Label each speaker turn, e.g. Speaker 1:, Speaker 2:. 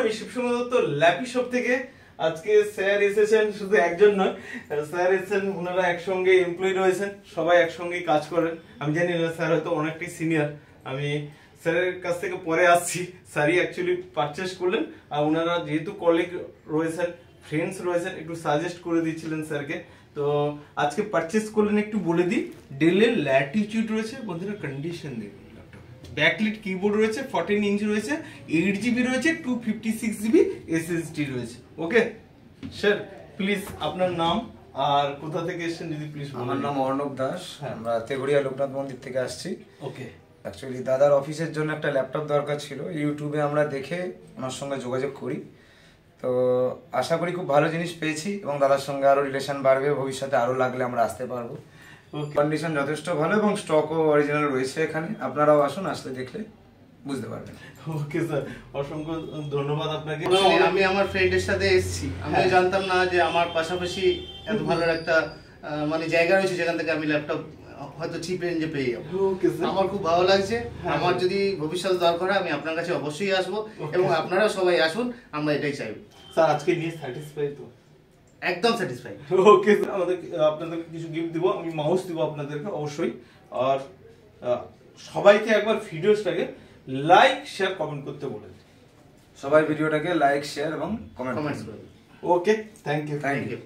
Speaker 1: আমি Shibsundar Dutta lappy shop থেকে। আজকে স্যার এসেছেন, শুধু একজন নয়, স্যার এসেছেন, ওনারা একসঙ্গে এমপ্লয়ি রয়েছেন, সবাই একসঙ্গেই কাজ করেন। আমি জানি না স্যার হয়তো অনেকটাই সিনিয়র, আমি স্যারের কাছ থেকে পরে আসছি। স্যারই অ্যাকচুয়ালি পারচেস করলেন, আর ওনারা যেহেতু কলিগ রয়েছেন, ফ্রেন্ডস রয়েছেন, একটু সাজেস্ট করে দিচ্ছিলেন স্যারকে। তো আজকে পারচেস করলেন, একটু বলে দিই। ডেলের ল্যাটিটিউড রয়েছে, বন্ধুরা কন্ডিশন দেখুন। ব্যাকলিট কিবোর্ড রয়েছে, 14 ইঞ্চ রয়েছে, 8 জিবি রয়েছে, 256 জিবি এসএসডি রয়েছে। ওকে স্যার, প্লিজ আপনার নাম আর কোথা থেকে এসেছেন যদি প্লিজ।
Speaker 2: আমার নাম অর্ণব দাস, আমরা তেঘড়িয়া লোকনাথ মন্দির থেকে আসছি।
Speaker 1: ওকে,
Speaker 2: অ্যাকচুয়ালি দাদার অফিসের জন্য একটা ল্যাপটপ দরকার ছিল, ইউটিউবে আমরা দেখে ওনার সঙ্গে যোগাযোগ করি। তো আশা করি খুব ভালো জিনিস পেয়েছি এবং দাদার সঙ্গে আরো রিলেশন বাড়বে, ভবিষ্যতে আরো লাগলে আমরা আসতে পারবো। কন্ডিশন যথেষ্ট ভালো এবং স্টকও অরিজিনাল রয়েছে এখানে, আপনারাও আসুন, আসলে দেখলে বুঝতে পারবেন।
Speaker 1: ওকে স্যার, অসংখ্য ধন্যবাদ আপনাকে।
Speaker 3: আমি আমার ফ্রেন্ডের সাথে এসেছি, আমি জানতাম না যে আমার পাশাপাশি এত ভালো একটা মানে জায়গা রয়েছে যেখান থেকে আমি ল্যাপটপ হয়তো চিপ রেঞ্জে পেয়ে যাবো। আমার খুব ভালো লাগছে। আমার যদি ভবিষ্যৎ দরকার হয় আমি আপনার কাছে অবশ্যই আসবো, এবং আপনারা সবাই আসুন, আমরা এটাই চাইবো।
Speaker 1: স্যার আজকে নিয়ে স্যাটিসফাই তো?
Speaker 3: একদম স্যাটিসফাই।
Speaker 1: ওকে স্যার, আপনাদেরকে কিছু গিফট দিব, আমি মাউস দিব আপনাদেরকে অবশ্যই। আর সবাইকে একবার ভিডিওটাকে লাইক শেয়ার কমেন্ট করতে বলে
Speaker 2: সবাই ভিডিওটাকে লাইক শেয়ার এবং কমেন্ট
Speaker 3: কমেন্টস করুন।
Speaker 1: Okay, thank you.
Speaker 2: Thank you.